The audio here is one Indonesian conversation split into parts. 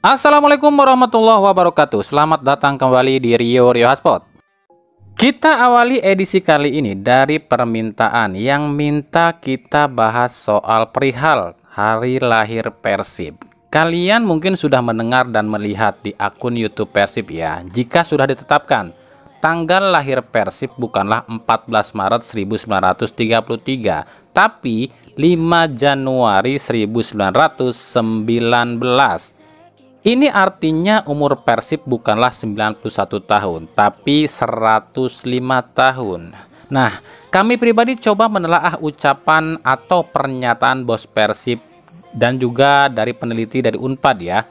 Assalamualaikum warahmatullahi wabarakatuh. Selamat datang kembali di Rio Hotspot. Kita awali edisi kali ini dari permintaan yang minta kita bahas soal perihal hari lahir Persib. Kalian mungkin sudah mendengar dan melihat di akun YouTube Persib ya. Jika sudah ditetapkan tanggal lahir Persib bukanlah 14 Maret 1933, tapi 5 Januari 1919. Ini artinya umur Persib bukanlah 91 tahun, tapi 105 tahun. Nah, kami pribadi coba menelaah ucapan atau pernyataan bos Persib dan juga dari peneliti dari Unpad ya.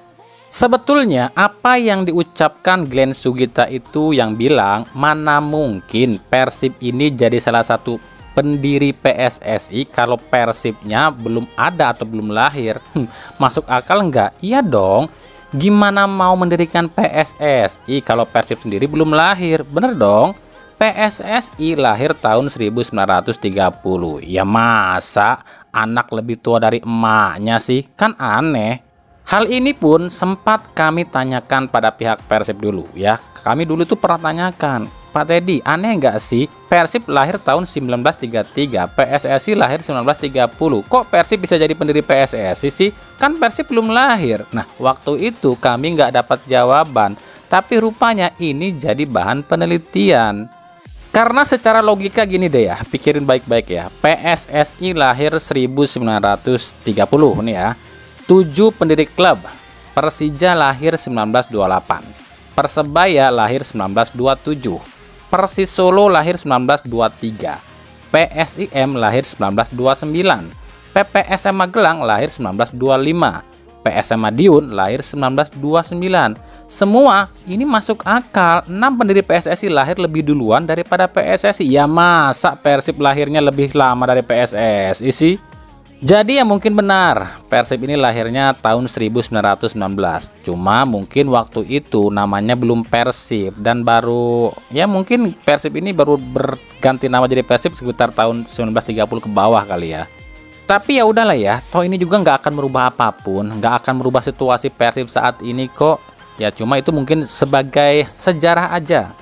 Sebetulnya apa yang diucapkan Glenn Sugita itu yang bilang mana mungkin Persib ini jadi salah satu pendiri PSSI kalau Persibnya belum ada atau belum lahir. Masuk akal nggak? Iya dong. Gimana mau mendirikan PSSI kalau Persib sendiri belum lahir? Bener dong. PSSI lahir tahun 1930. Ya masa anak lebih tua dari emaknya sih? Kan aneh. Hal ini pun sempat kami tanyakan pada pihak Persib dulu ya. Kami dulu tuh pernah tanyakan, Pak Teddy, aneh nggak sih Persib lahir tahun 1933, PSSI lahir 1930. Kok Persib bisa jadi pendiri PSSI sih? Kan Persib belum lahir. Nah, waktu itu kami nggak dapat jawaban, tapi rupanya ini jadi bahan penelitian. Karena secara logika gini deh ya, pikirin baik-baik ya. PSSI lahir 1930 nih ya. 7 pendiri klub. Persija lahir 1928. Persebaya lahir 1927. Persis Solo lahir 1923. PSIM lahir 1929. PPSM Magelang lahir 1925. PSM Madiun lahir 1929. Semua ini masuk akal. 6 pendiri PSSI lahir lebih duluan daripada PSSI. Ya masa Persib lahirnya lebih lama dari PSSI sih? Jadi ya mungkin benar Persib ini lahirnya tahun 1919. Cuma mungkin waktu itu namanya belum Persib dan baru ya mungkin Persib ini baru berganti nama jadi Persib sekitar tahun 1930 ke bawah kali ya. Tapi ya udahlah ya, toh ini juga nggak akan merubah apapun, nggak akan merubah situasi Persib saat ini kok. Ya cuma itu mungkin sebagai sejarah aja.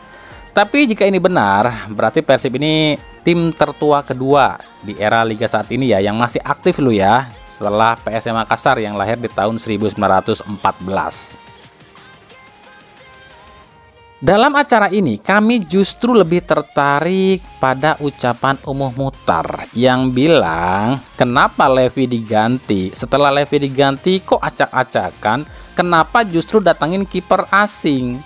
Tapi jika ini benar, berarti Persib ini tim tertua kedua di era Liga saat ini ya, yang masih aktif loh ya, setelah PSM Makassar yang lahir di tahun 1914. Dalam acara ini kami justru lebih tertarik pada ucapan Umuh Muhtar yang bilang kenapa Levi diganti, setelah Levi diganti kok acak-acakan, kenapa justru datangin kiper asing.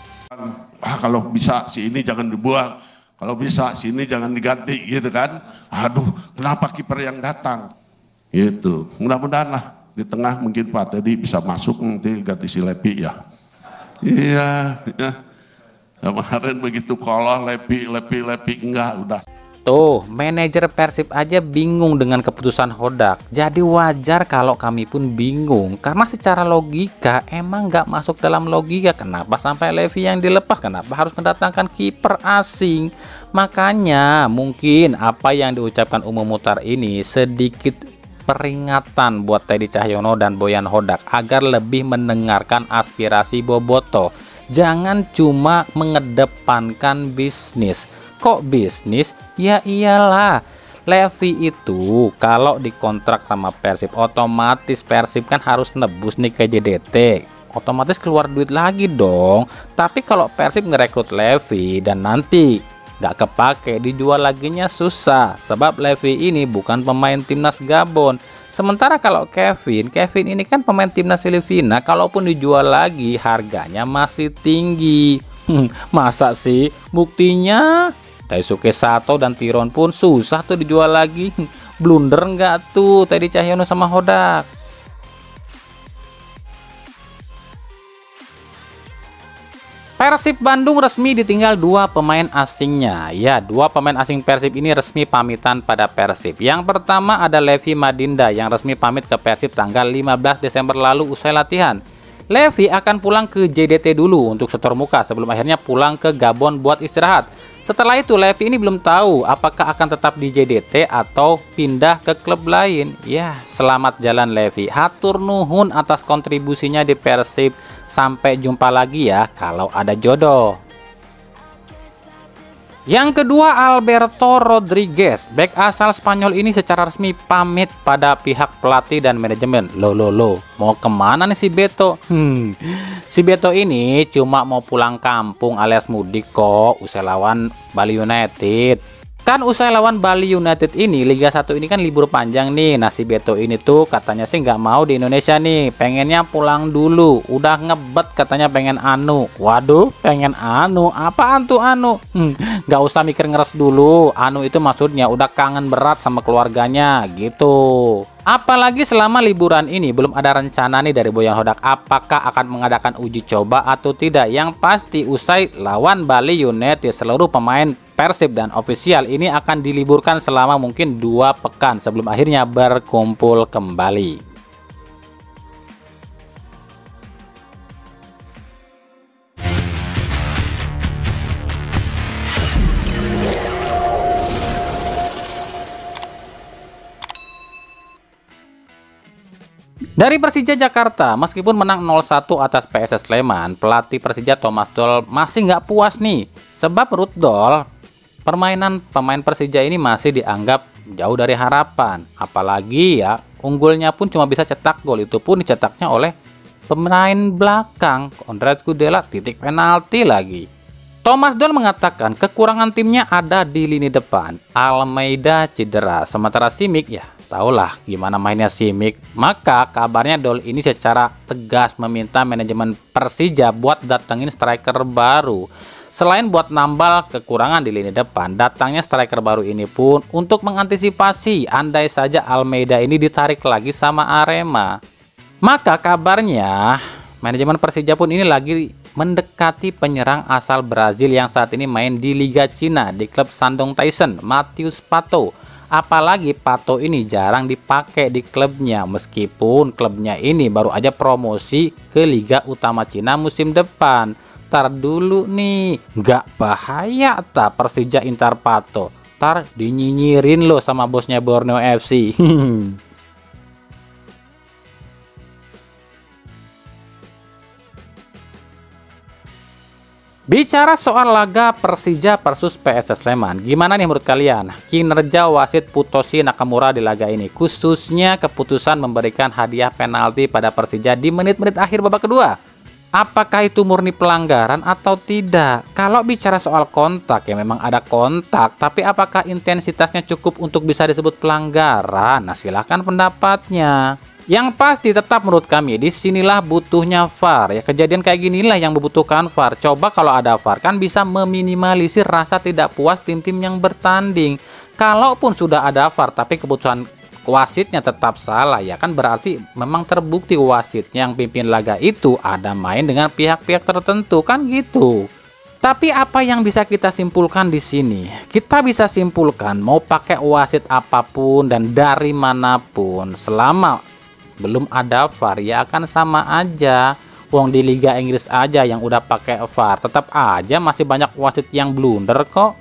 Kalau bisa si ini jangan dibuang, kalau bisa si ini jangan diganti gitu kan. Aduh, kenapa kiper yang datang gitu. Mudah-mudahan lah di tengah mungkin Pak Teddy bisa masuk nanti ganti si Lepi ya. Iya ya. Kemarin begitu kolong Lepi enggak udah. Tuh, manajer Persib aja bingung dengan keputusan Hodak. Jadi wajar kalau kami pun bingung. Karena secara logika emang nggak masuk dalam logika. Kenapa sampai Levi yang dilepas? Kenapa harus mendatangkan kiper asing? Makanya mungkin apa yang diucapkan Umuh Muhtar ini sedikit peringatan buat Teddy Cahyono dan Boyan Hodak agar lebih mendengarkan aspirasi Boboto. Jangan cuma mengedepankan bisnis. Kok bisnis? Ya iyalah, Levi itu kalau dikontrak sama Persib otomatis Persib kan harus nebus nih ke JDT, otomatis keluar duit lagi dong. Tapi kalau Persib ngerekrut Levi dan nanti nggak kepake, dijual laginya susah, sebab Levi ini bukan pemain timnas Gabon. Sementara kalau Kevin ini kan pemain timnas Filipina, kalaupun dijual lagi harganya masih tinggi. Masa sih? Buktinya Daisuke Sato dan Tiron pun susah tuh dijual lagi. Blunder nggak tuh Teddy Cahyono sama Hodak? Persib Bandung resmi ditinggal 2 pemain asingnya. Ya, 2 pemain asing Persib ini resmi pamitan pada Persib. Yang pertama ada Levi Madinda yang resmi pamit ke Persib tanggal 15 Desember lalu usai latihan. Levy akan pulang ke JDT dulu untuk setor muka sebelum akhirnya pulang ke Gabon buat istirahat. Setelah itu Levy ini belum tahu apakah akan tetap di JDT atau pindah ke klub lain. Ya, selamat jalan Levy. Hatur nuhun atas kontribusinya di Persib. Sampai jumpa lagi ya kalau ada jodoh. Yang kedua, Alberto Rodriguez. Bek asal Spanyol ini secara resmi pamit pada pihak pelatih dan manajemen. Loh, mau kemana nih si Beto? Si Beto ini cuma mau pulang kampung alias mudik kok, usai lawan Bali United. Kan usai lawan Bali United ini, Liga 1 ini kan libur panjang nih. Nah si Beto ini tuh katanya sih nggak mau di Indonesia nih, pengennya pulang dulu. Udah ngebet katanya pengen anu. Waduh, pengen anu? Apaan tuh anu? Nggak usah mikir ngeres dulu. Anu itu maksudnya udah kangen berat sama keluarganya gitu. Apalagi selama liburan ini belum ada rencana nih dari Boyan Hodak apakah akan mengadakan uji coba atau tidak. Yang pasti usai lawan Bali United seluruh pemain Persib dan ofisial ini akan diliburkan selama mungkin 2 pekan sebelum akhirnya berkumpul kembali. Dari Persija Jakarta, meskipun menang 0-1 atas PSS Sleman, pelatih Persija Thomas Doll masih nggak puas nih. Sebab menurut Doll, permainan pemain Persija ini masih dianggap jauh dari harapan. Apalagi ya, unggulnya pun cuma bisa cetak gol, itu pun dicetaknya oleh pemain belakang. Konrad Kudela titik penalti lagi. Thomas Doll mengatakan kekurangan timnya ada di lini depan. Almeida cedera, sementara Simic ya tahulah gimana mainnya Simic. Maka kabarnya Doll ini secara tegas meminta manajemen Persija buat datengin striker baru. Selain buat nambal kekurangan di lini depan, datangnya striker baru ini pun untuk mengantisipasi andai saja Almeida ini ditarik lagi sama Arema. Maka kabarnya manajemen Persija pun ini lagi mendekati penyerang asal Brazil yang saat ini main di Liga Cina di klub Shandong Tyson, Matheus Pato. Apalagi Pato ini jarang dipakai di klubnya, meskipun klubnya ini baru aja promosi ke Liga Utama Cina musim depan. Tar dulu nih, nggak bahaya tak Persija intar Pato? Tar dinyinyirin lo sama bosnya Borneo FC. Bicara soal laga Persija versus PSS Sleman, gimana nih menurut kalian kinerja wasit Futoshi Nakamura di laga ini, khususnya keputusan memberikan hadiah penalti pada Persija di menit-menit akhir babak kedua? Apakah itu murni pelanggaran atau tidak? Kalau bicara soal kontak ya memang ada kontak, tapi apakah intensitasnya cukup untuk bisa disebut pelanggaran? Nah silahkan pendapatnya. Yang pasti tetap menurut kami disinilah butuhnya VAR ya, kejadian kayak ginilah yang membutuhkan VAR. Coba kalau ada VAR kan bisa meminimalisir rasa tidak puas tim-tim yang bertanding. Kalaupun sudah ada VAR tapi keputusan wasitnya tetap salah ya kan berarti memang terbukti wasitnya yang pimpin laga itu ada main dengan pihak-pihak tertentu kan gitu. Tapi apa yang bisa kita simpulkan di sini? Kita bisa simpulkan mau pakai wasit apapun dan dari manapun selama belum ada VAR ya akan sama aja. Wong di Liga Inggris aja yang udah pakai VAR tetap aja masih banyak wasit yang blunder kok.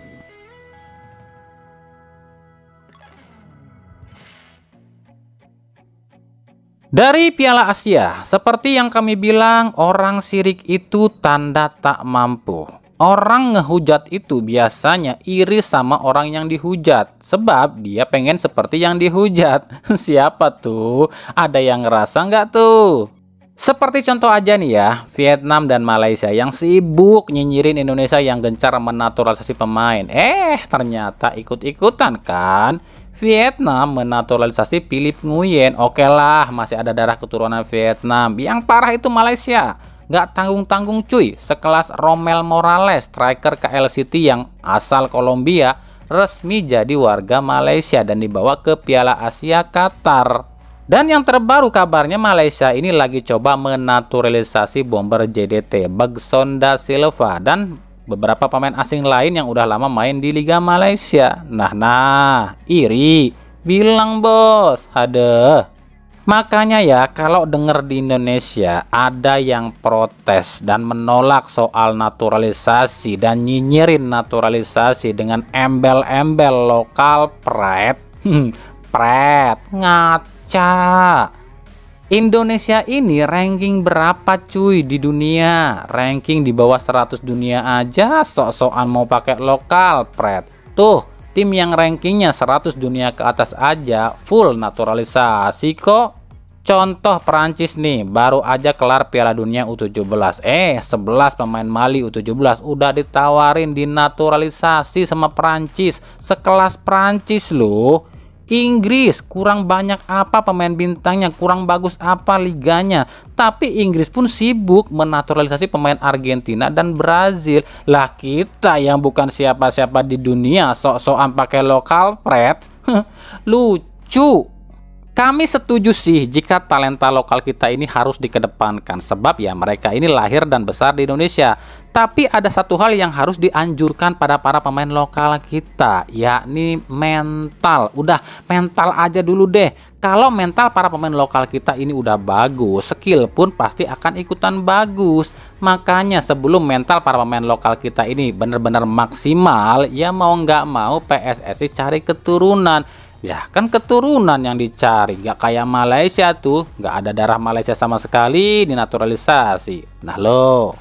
Dari Piala Asia, seperti yang kami bilang, orang sirik itu tanda tak mampu. Orang ngehujat itu biasanya iri sama orang yang dihujat, sebab dia pengen seperti yang dihujat. Siapa tuh? Ada yang ngerasa nggak tuh? Seperti contoh aja nih ya, Vietnam dan Malaysia yang sibuk nyinyirin Indonesia yang gencar menaturalisasi pemain. Ternyata ikut-ikutan kan? Vietnam menaturalisasi Philip Nguyen. Oke lah, masih ada darah keturunan Vietnam. Yang parah itu Malaysia. Nggak tanggung-tanggung cuy, sekelas Romel Morales, striker KL City yang asal Kolombia, resmi jadi warga Malaysia dan dibawa ke Piala Asia Qatar. Dan yang terbaru kabarnya Malaysia ini lagi coba menaturalisasi bomber JDT Bagson Da Silva dan beberapa pemain asing lain yang udah lama main di Liga Malaysia. Nah, iri, bilang bos, hadeh. Makanya ya, kalau denger di Indonesia ada yang protes dan menolak soal naturalisasi dan nyinyirin naturalisasi dengan embel-embel lokal pret, pret, ngaca. Indonesia ini ranking berapa cuy di dunia? Ranking di bawah 100 dunia aja sok-sokan mau pakai lokal pret. Tuh, tim yang rankingnya 100 dunia ke atas aja full naturalisasi kok. Contoh Perancis nih, baru aja kelar Piala Dunia U17. 11 pemain Mali U17 udah ditawarin dinaturalisasi sama Perancis. Sekelas Perancis loh. Inggris kurang banyak apa pemain bintangnya, kurang bagus apa liganya, tapi Inggris pun sibuk menaturalisasi pemain Argentina dan Brazil. Lah kita yang bukan siapa-siapa di dunia sok-sokan pakai lokal pret. Lucu. Kami setuju sih jika talenta lokal kita ini harus dikedepankan, sebab ya mereka ini lahir dan besar di Indonesia. Tapi ada satu hal yang harus dianjurkan pada para pemain lokal kita, yakni mental. Udah mental aja dulu deh. Kalau mental para pemain lokal kita ini udah bagus, skill pun pasti akan ikutan bagus. Makanya sebelum mental para pemain lokal kita ini benar-benar maksimal, ya mau nggak mau PSSI cari keturunan. Ya kan keturunan yang dicari, gak kayak Malaysia tuh, gak ada darah Malaysia sama sekali dinaturalisasi. Nah lo.